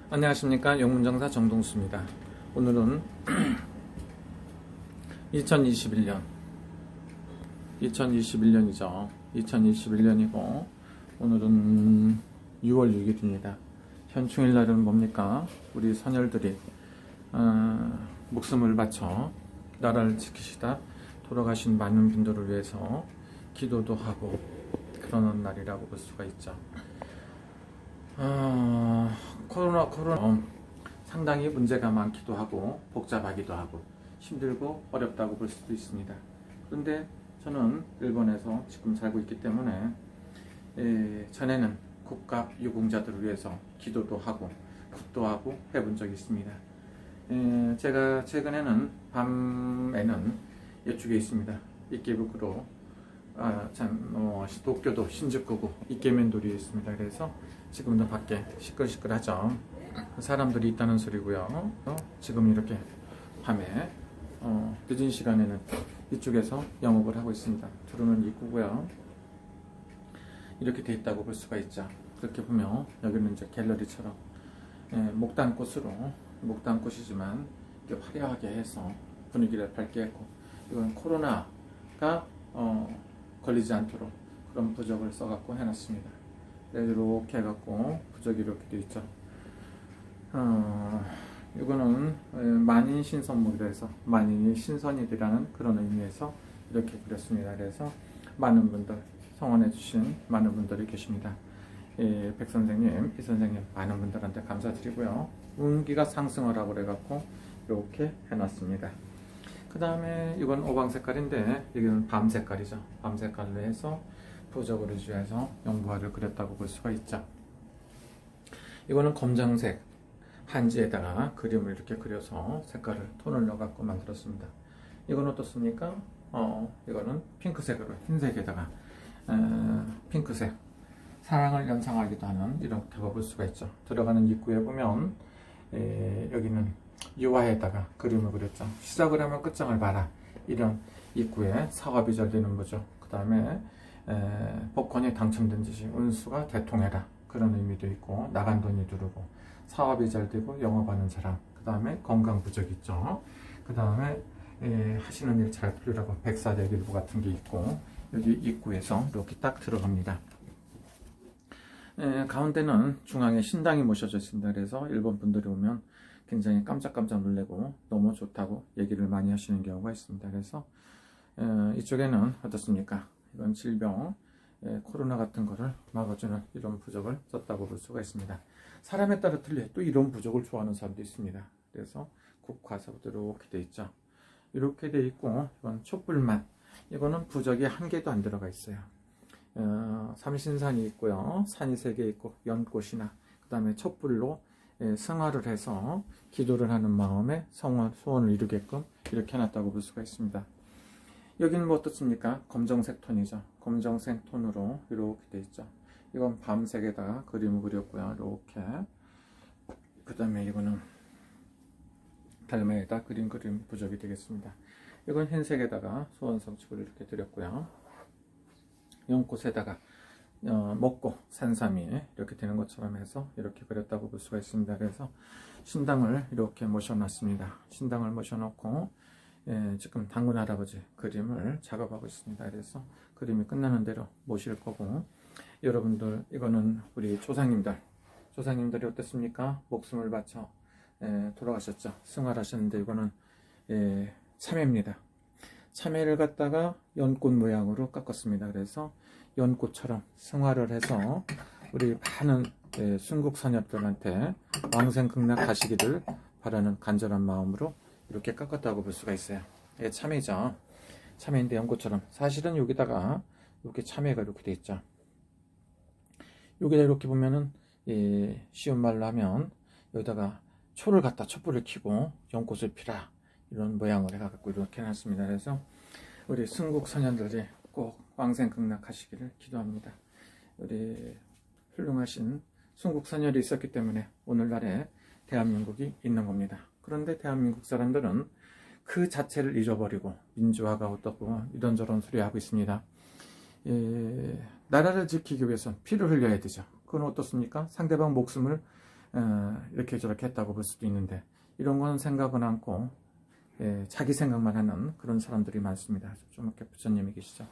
안녕하십니까, 영문정사 정동수입니다. 오늘은 2021년이죠. 2021년이고 오늘은 6월 6일입니다. 현충일날은 뭡니까? 우리 선열들이 목숨을 바쳐 나라를 지키시다 돌아가신 많은 분들을 위해서 기도도 하고 그러는 날이라고 볼 수가 있죠. 코로나 상당히 문제가 많기도 하고 복잡하기도 하고 힘들고 어렵다고 볼 수도 있습니다. 그런데 저는 일본에서 지금 살고 있기 때문에 전에는 국가 유공자들을 위해서 기도도 하고 국도하고 해본 적이 있습니다. 제가 최근에는 밤에는 이쪽에 있습니다. 이케부쿠로 도쿄도 신주쿠구 이케멘도리에 있습니다. 그래서 지금도 밖에 시끌시끌하죠. 사람들이 있다는 소리고요. 지금 이렇게 밤에 늦은 시간에는 이쪽에서 영업을 하고 있습니다. 들어오는 입구고요. 이렇게 돼 있다고 볼 수가 있죠. 그렇게 보면 여기는 이제 갤러리처럼 목단꽃이지만 이렇게 화려하게 해서 분위기를 밝게 했고, 이건 코로나가 걸리지 않도록 그런 부적을 써갖고 해놨습니다. 이렇게 해갖고 부적이 이렇게 되어 있죠. 이거는 만인신선물이라 해서 만인이 신선이 되라는 그런 의미에서 이렇게 그렸습니다. 그래서 많은 분들 성원해 주신 많은 분들이 계십니다. 백 선생님, 이 선생님 많은 분들한테 감사드리고요. 운기가 상승하라고 그래갖고 이렇게 해놨습니다. 그 다음에 이건 오방 색깔인데 이건 밤 색깔이죠. 밤 색깔로 해서 부적을 위해서 영부화를 그렸다고 볼 수가 있죠. 이거는 검정색 한지에다가 그림을 이렇게 그려서 색깔을 톤을 넣어갖고 만들었습니다. 이건 어떻습니까? 이거는 핑크색으로 흰색에다가 핑크색 사랑을 연상하기도 하는 이렇다고 볼 수가 있죠. 들어가는 입구에 보면 여기는 유화에다가 그림을 그렸죠. 시작을 하면 끝장을 봐라, 이런 입구에 사업이 잘 되는 거죠. 그 다음에 복권이 당첨된 짓이 운수가 대통해라, 그런 의미도 있고, 나간 돈이 두르고 사업이 잘 되고 영업하는 사람, 그 다음에 건강 부적 있죠. 그 다음에 하시는 일 잘 풀리라고 백사대길보 같은 게 있고, 여기 입구에서 이렇게 딱 들어갑니다. 가운데는 중앙에 신당이 모셔져 있습니다. 그래서 일본 분들이 오면 굉장히 깜짝깜짝 놀래고 너무 좋다고 얘기를 많이 하시는 경우가 있습니다. 그래서 이쪽에는 어떻습니까? 이건 질병, 코로나 같은 거를 막아주는 이런 부적을 썼다고 볼 수가 있습니다. 사람에 따라 틀려 또 이런 부적을 좋아하는 사람도 있습니다. 그래서 국화서부터 이렇게 돼 있죠. 이렇게 돼 있고, 이건 촛불만, 이거는 부적이 한 개도 안 들어가 있어요. 삼신산이 있고요, 산이 3개 있고, 연꽃이나 그 다음에 촛불로 승화를 해서 기도를 하는 마음에 소원을 이루게끔 이렇게 해놨다고 볼 수가 있습니다. 여기는 뭐 어떻습니까? 검정색 톤이죠. 검정색 톤으로 이렇게 되어 있죠. 이건 밤색에다가 그림을 그렸고요. 이렇게. 그 다음에 이거는 달매에다 그림 부적이 되겠습니다. 이건 흰색에다가 소원성축을 이렇게 드렸고요. 연꽃에다가 먹고 산삼이 이렇게 되는 것처럼 해서 이렇게 그렸다고 볼 수가 있습니다. 그래서 신당을 이렇게 모셔놨습니다. 신당을 모셔놓고 지금 당군 할아버지 그림을 작업하고 있습니다. 그래서 그림이 끝나는 대로 모실 거고, 여러분들 이거는 우리 조상님들이 어땠습니까? 목숨을 바쳐 돌아가셨죠. 승활하셨는데 이거는 참외입니다. 참외를 갖다가 연꽃 모양으로 깎았습니다. 그래서 연꽃처럼 승화를 해서 우리 많은 순국선녀들한테 왕생극락 하시기를 바라는 간절한 마음으로 이렇게 깎았다고 볼 수가 있어요. 참외죠. 참외인데 연꽃처럼. 사실은 여기다가 이렇게 참외가 이렇게 돼 있죠. 여기다 이렇게 보면은 쉬운 말로 하면 여기다가 초를 갖다 촛불을 켜고 연꽃을 피라, 이런 모양을 해갖고 이렇게 해놨습니다. 그래서 우리 순국선녀들이 꼭 왕생극락하시기를 기도합니다. 우리 훌륭하신 순국선열이 있었기 때문에 오늘날에 대한민국이 있는 겁니다. 그런데 대한민국 사람들은 그 자체를 잊어버리고 민주화가 어떻고 이런저런 소리 하고 있습니다. 나라를 지키기 위해서 피를 흘려야 되죠. 그건 어떻습니까? 상대방 목숨을 이렇게 저렇게 했다고 볼 수도 있는데, 이런 건 생각은 않고 자기 생각만 하는 그런 사람들이 많습니다. 좀 이렇게 부처님이 계시죠.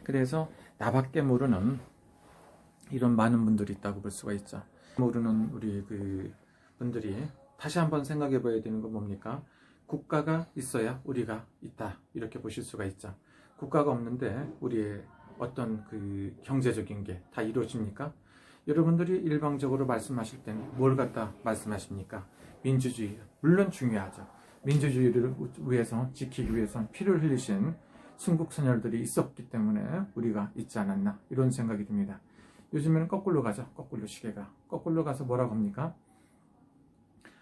그래서 나밖에 모르는 이런 많은 분들이 있다고 볼 수가 있죠. 모르는 우리 그 분들이 다시 한번 생각해 봐야 되는 건 뭡니까? 국가가 있어야 우리가 있다, 이렇게 보실 수가 있죠. 국가가 없는데 우리의 어떤 그 경제적인 게 다 이루어집니까? 여러분들이 일방적으로 말씀하실 때는 뭘 갖다 말씀하십니까? 민주주의, 물론 중요하죠. 민주주의를 위해서, 지키기 위해서 피를 흘리신 순국선열들이 있었기 때문에 우리가 있지 않았나, 이런 생각이 듭니다. 요즘에는 거꾸로 가죠. 거꾸로 시계가 거꾸로 가서 뭐라고 합니까?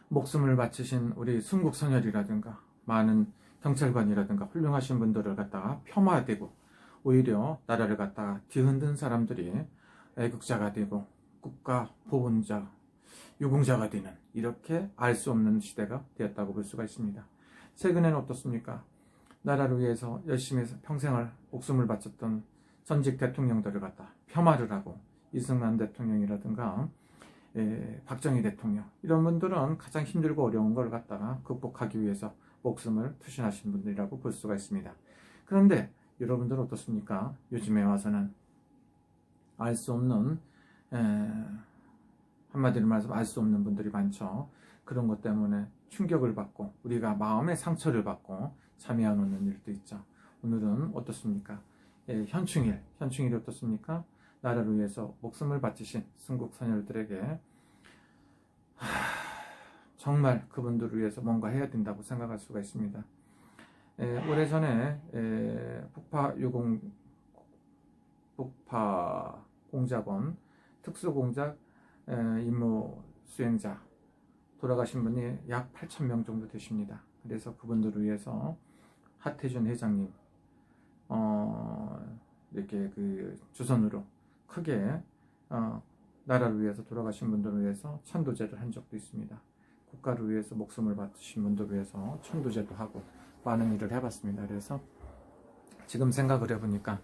목숨을 바치신 우리 순국선열이라든가 많은 경찰관이라든가 훌륭하신 분들을 갖다가 폄하되고, 오히려 나라를 갖다가 뒤흔든 사람들이 애국자가 되고 국가 보훈자, 유공자가 되는, 이렇게 알 수 없는 시대가 되었다고 볼 수가 있습니다. 최근에는 어떻습니까? 나라를 위해서 열심히 해서 평생을 목숨을 바쳤던 전직 대통령들을 갖다 폄하를 하고, 이승만 대통령이라든가 박정희 대통령, 이런 분들은 가장 힘들고 어려운 걸 갖다가 극복하기 위해서 목숨을 투신하신 분들이라고 볼 수가 있습니다. 그런데 여러분들은 어떻습니까? 요즘에 와서는 알 수 없는, 한마디로 말해서 알 수 없는 분들이 많죠. 그런 것 때문에 충격을 받고 우리가 마음의 상처를 받고 잠이 안 오는 일도 있죠. 오늘은 어떻습니까? 현충일이 어떻습니까? 나라를 위해서 목숨을 바치신 순국선열들에게 정말 그분들을 위해서 뭔가 해야 된다고 생각할 수가 있습니다. 오래전에 북파 공작원 특수공작 임무 수행자 돌아가신 분이 약 8,000명 정도 되십니다. 그래서 그분들을 위해서 하태준 회장님 이렇게 그 주선으로 크게 나라를 위해서 돌아가신 분들을 위해서 천도제를 한 적도 있습니다. 국가를 위해서 목숨을 바치신 분들을 위해서 천도제도 하고 많은 일을 해봤습니다. 그래서 지금 생각을 해보니까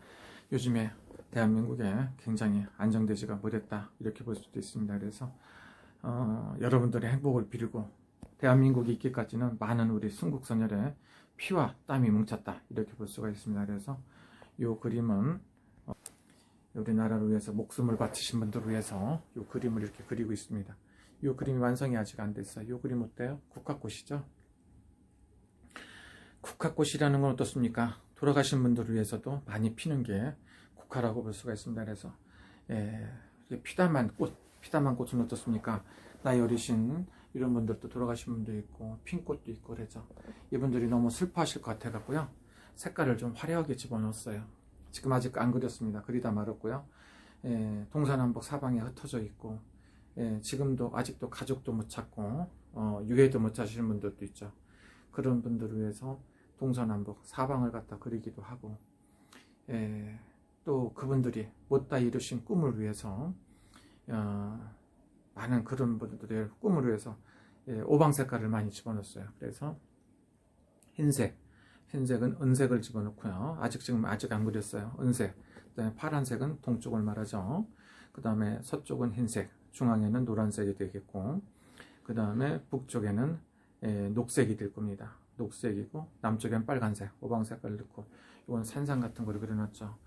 요즘에 대한민국에 굉장히 안정되지가 못했다, 이렇게 볼 수도 있습니다. 그래서 여러분들의 행복을 비리고 대한민국이 있기까지는 많은 우리 순국선열의 피와 땀이 뭉쳤다, 이렇게 볼 수가 있습니다. 그래서 이 그림은 우리나라를 위해서 목숨을 바치신 분들을 위해서 이 그림을 이렇게 그리고 있습니다. 이 그림이 완성이 아직 안 됐어요. 이 그림 어때요? 국화꽃이죠? 국화꽃이라는 건 어떻습니까? 돌아가신 분들을 위해서도 많이 피는 게 국화라고 볼 수가 있습니다. 그래서 피담한 꽃은 어떻습니까? 나이 어리신 이런 분들도 돌아가신 분도 있고 핀 꽃도 있고 그러죠. 이분들이 너무 슬퍼하실 것 같아 갖고요, 색깔을 좀 화려하게 집어넣었어요. 지금 아직 안 그렸습니다. 그리다 말았고요. 동서남북 사방에 흩어져 있고, 지금도 아직도 가족도 못 찾고 유해도 못 찾으시는 분들도 있죠. 그런 분들을 위해서 동서남북 사방을 갖다 그리기도 하고, 또 그분들이 못다 이루신 꿈을 위해서 많은 그런 분들의 꿈을 위해서 오방 색깔을 많이 집어넣었어요. 그래서 흰색은 은색을 집어넣고요. 지금 아직 안 그렸어요. 은색. 그다음에 파란색은 동쪽을 말하죠. 그 다음에 서쪽은 흰색, 중앙에는 노란색이 되겠고, 그 다음에 북쪽에는 녹색이 될 겁니다. 녹색이고 남쪽엔 빨간색, 오방 색깔을 넣고, 이건 산삼 같은 걸 그려놨죠.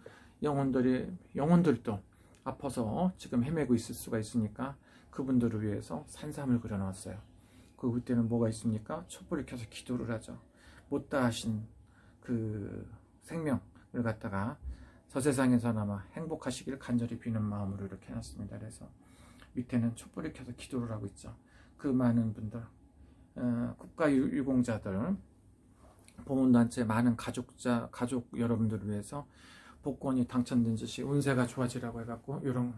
영혼들도 아파서 지금 헤매고 있을 수가 있으니까 그분들을 위해서 산삼을 그려놨어요. 그 밑에는 뭐가 있습니까? 촛불을 켜서 기도를 하죠. 못다 하신 그 생명을 갖다가 저 세상에서나마 행복하시길 간절히 비는 마음으로 이렇게 해놨습니다. 그래서 밑에는 촛불을 켜서 기도를 하고 있죠. 그 많은 분들, 국가유공자들, 보훈단체 많은 가족 여러분들을 위해서 복권이 당첨된 듯이 운세가 좋아지라고 해갖고 이런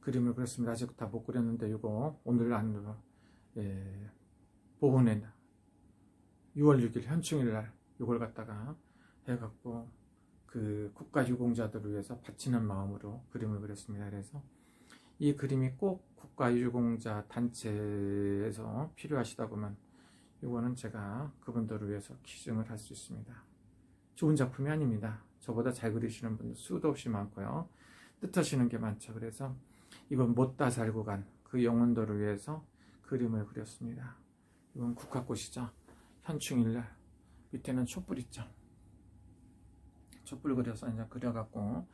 그림을 그렸습니다. 아직 다 못 그렸는데 이거 오늘 안으로 보훈의 6월 6일 현충일날 이걸 갖다가 해갖고 그 국가유공자들을 위해서 바치는 마음으로 그림을 그렸습니다. 그래서 이 그림이 꼭 국가유공자 단체에서 필요하시다 보면 이거는 제가 그분들을 위해서 기증을 할 수 있습니다. 좋은 작품이 아닙니다. 저보다 잘 그리시는 분들 수도 없이 많고요. 뜻하시는 게 많죠. 그래서 이건 못다 살고 간 그 영혼들을 위해서 그림을 그렸습니다. 이건 국화꽃이죠. 현충일날 밑에는 촛불 있죠. 촛불 그려서 이제 그려갖고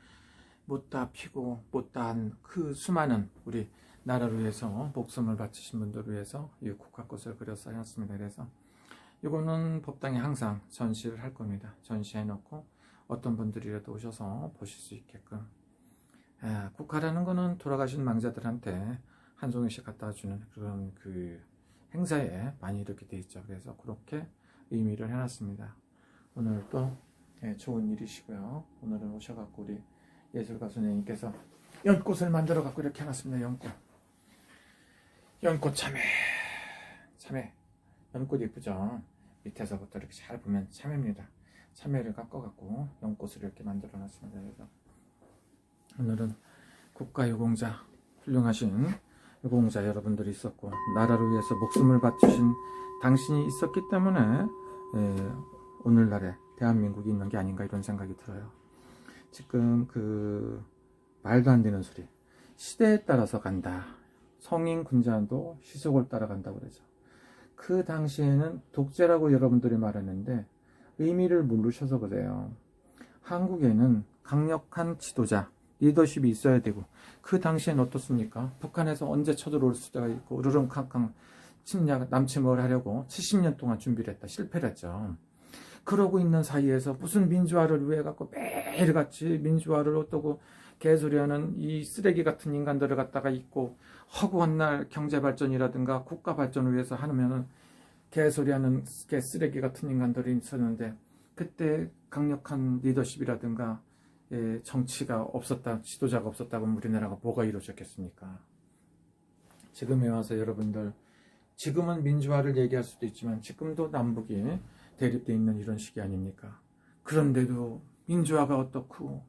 못다 피고 못다한 그 수많은 우리 나라를 위해서 목숨을 바치신 분들을 위해서 이 국화꽃을 그려서 해놨습니다. 그래서 이거는 법당에 항상 전시를 할 겁니다. 전시해 놓고 어떤 분들이라도 오셔서 보실 수 있게끔. 국화라는 거는 돌아가신 망자들한테 한 종이씩 갖다 주는 그런 그 행사에 많이 이렇게 돼 있죠. 그래서 그렇게 의미를 해놨습니다. 오늘 또 좋은 일이시고요. 오늘은 오셔갖고 우리 예술가 선생님께서 연꽃을 만들어 갖고 이렇게 해놨습니다. 연꽃 참외 연꽃 예쁘죠. 밑에서부터 이렇게 잘 보면 참외입니다. 참외를 깎아갖고 연꽃을 이렇게 만들어 놨습니다. 그래서 오늘은 국가유공자 훌륭하신 유공자 여러분들이 있었고 나라를 위해서 목숨을 바치신 당신이 있었기 때문에 오늘날에 대한민국이 있는 게 아닌가 이런 생각이 들어요. 지금 그 말도 안 되는 소리, 시대에 따라서 간다. 성인 군자도 시속을 따라간다고 그러죠. 그 당시에는 독재라고 여러분들이 말했는데 의미를 모르셔서 그래요. 한국에는 강력한 지도자, 리더십이 있어야 되고 그 당시에는 어떻습니까? 북한에서 언제 쳐들어올 수가 있고 으르렁캉캉 남침을 하려고 70년 동안 준비를 했다. 실패를 했죠. 그러고 있는 사이에서 무슨 민주화를 위해 갖고 매일같이 민주화를 어떠고 개소리하는 이 쓰레기 같은 인간들을 갖다가 있고 허구한 날 경제발전이라든가 국가발전을 위해서 하면은 개소리하는 개쓰레기 같은 인간들이 있었는데 그때 강력한 리더십이라든가 정치가 없었다, 지도자가 없었다고 우리나라가 뭐가 이루어졌겠습니까? 지금에 와서 여러분들 지금은 민주화를 얘기할 수도 있지만 지금도 남북이 대립되어 있는 이런 시기 아닙니까? 그런데도 민주화가 어떻고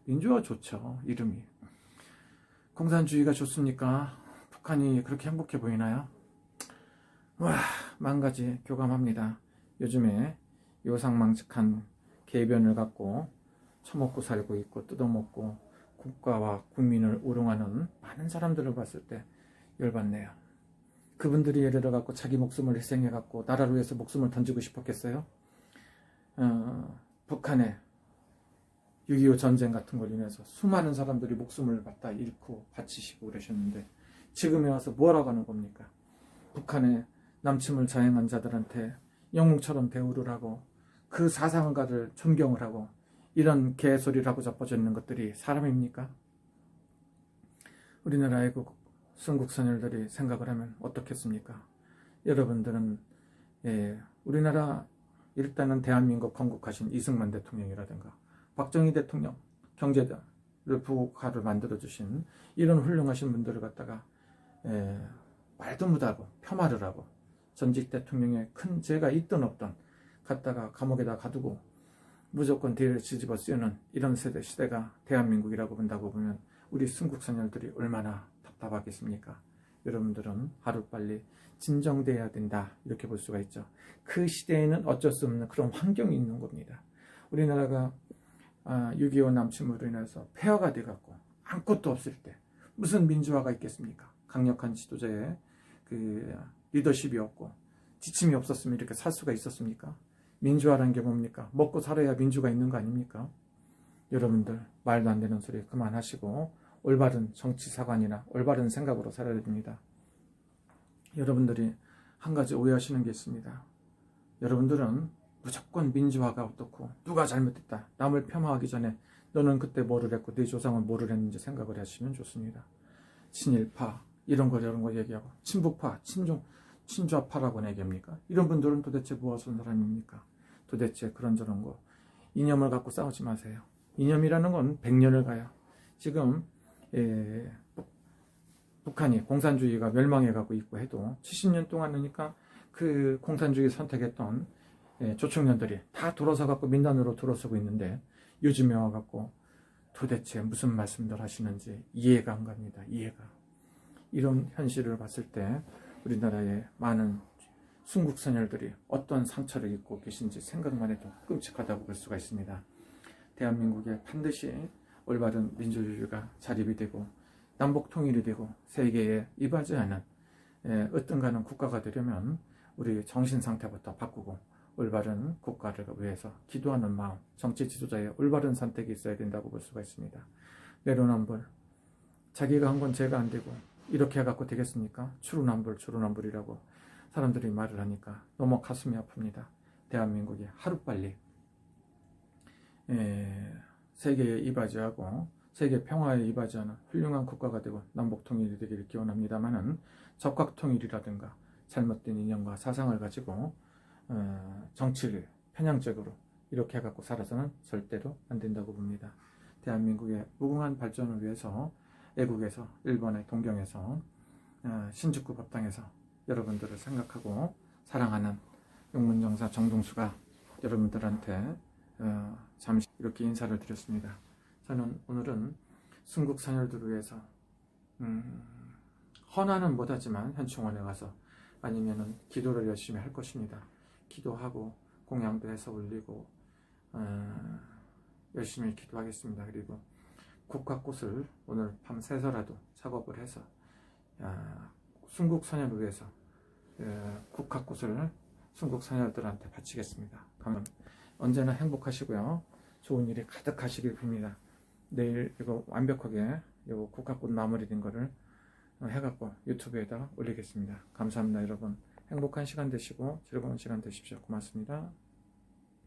민주화 좋죠. 이름이 공산주의가 좋습니까? 북한이 그렇게 행복해 보이나요? 와, 만가지 교감합니다. 요즘에 요상망측한 개변을 갖고 처먹고 살고 있고 뜯어먹고 국가와 국민을 우롱하는 많은 사람들을 봤을 때 열받네요. 그분들이 예를 들어 갖고 자기 목숨을 희생해 갖고 나라를 위해서 목숨을 던지고 싶었겠어요? 북한의 6.25 전쟁 같은 걸 인해서 수많은 사람들이 목숨을 갖다 잃고 바치시고 그러셨는데 지금에 와서 뭐라고 하는 겁니까? 북한의 남침을 자행한 자들한테 영웅처럼 대우를 하고 그 사상가를 존경을 하고 이런 개소리를 하고 자빠져 있는 것들이 사람입니까? 우리나라의 순국선열들이 생각을 하면 어떻겠습니까? 여러분들은 우리나라 일단은 대한민국 건국하신 이승만 대통령이라든가 박정희 대통령 경제를 부국화를 만들어주신 이런 훌륭하신 분들을 갖다가 말도 못하고 폄하를 하고 전직 대통령의 큰 죄가 있든 없든 갖다가 감옥에다 가두고 무조건 뒤를 뒤집어 쓰는 이런 시대가 대한민국이라고 본다고 보면 우리 순국선열들이 얼마나 답답하겠습니까? 여러분들은 하루빨리 진정돼야 된다 이렇게 볼 수가 있죠. 그 시대에는 어쩔 수 없는 그런 환경이 있는 겁니다. 우리나라가 6.25 남침으로 인해서 폐허가 돼갖고 아무것도 없을 때 무슨 민주화가 있겠습니까? 강력한 지도자의 그 리더십이 없고 지침이 없었으면 이렇게 살 수가 있었습니까? 민주화라는 게 뭡니까? 먹고 살아야 민주가 있는 거 아닙니까? 여러분들 말도 안 되는 소리 그만하시고 올바른 정치 사관이나 올바른 생각으로 살아야 됩니다. 여러분들이 한 가지 오해하시는 게 있습니다. 여러분들은 무조건 민주화가 어떻고 누가 잘못했다 남을 폄하하기 전에 너는 그때 뭐를 했고 네 조상은 뭐를 했는지 생각을 하시면 좋습니다. 친일파 이런 거 얘기하고 친북파 친좌파라고 얘기합니까? 이런 분들은 도대체 무엇을 사람입니까? 도대체 그런저런 거 이념을 갖고 싸우지 마세요. 이념이라는 건 100년을 가요. 지금 북한이 공산주의가 멸망해가고 있고 해도 70년 동안이니까 그 공산주의 선택했던 조총련들이 다 돌아서 갖고 민단으로 들어서고 있는데 요즘에 와갖고 도대체 무슨 말씀들 하시는지 이해가 안 갑니다. 이해가. 이런 현실을 봤을 때 우리나라의 많은 순국선열들이 어떤 상처를 입고 계신지 생각만 해도 끔찍하다고 볼 수가 있습니다. 대한민국에 반드시 올바른 민주주의가 자립이 되고 남북 통일이 되고 세계에 이바지하는 으뜸가는 국가가 되려면 우리 정신 상태부터 바꾸고 올바른 국가를 위해서 기도하는 마음, 정치 지도자의 올바른 선택이 있어야 된다고 볼 수가 있습니다. 내로남불, 자기가 한 건 죄가 안 되고 이렇게 해갖고 되겠습니까? 추루남불이라고 사람들이 말을 하니까 너무 가슴이 아픕니다. 대한민국이 하루빨리 세계에 이바지하고 세계 평화에 이바지하는 훌륭한 국가가 되고 남북통일이 되기를 기원합니다만은 적각통일이라든가 잘못된 이념과 사상을 가지고 정치를 편향적으로 이렇게 해갖고 살아서는 절대로 안 된다고 봅니다. 대한민국의 무궁한 발전을 위해서 애국에서 일본의 동경에서 신주쿠 법당에서 여러분들을 생각하고 사랑하는 용문정사 정동수가 여러분들한테 잠시 이렇게 인사를 드렸습니다. 저는 오늘은 순국선열들을 위해서 헌화는 못하지만 현충원에 가서 아니면은 기도를 열심히 할 것입니다. 기도하고 공양도 해서 올리고 열심히 기도하겠습니다. 그리고 국화꽃을 오늘 밤새서라도 작업을 해서 순국선열을 위해서 국화꽃을 순국선열들한테 바치겠습니다. 그러면 언제나 행복하시고요. 좋은 일이 가득하시길 빕니다. 내일 이거 완벽하게 요 국화꽃 마무리된 거를 해갖고 유튜브에다가 올리겠습니다. 감사합니다, 여러분. 행복한 시간 되시고 즐거운 시간 되십시오. 고맙습니다.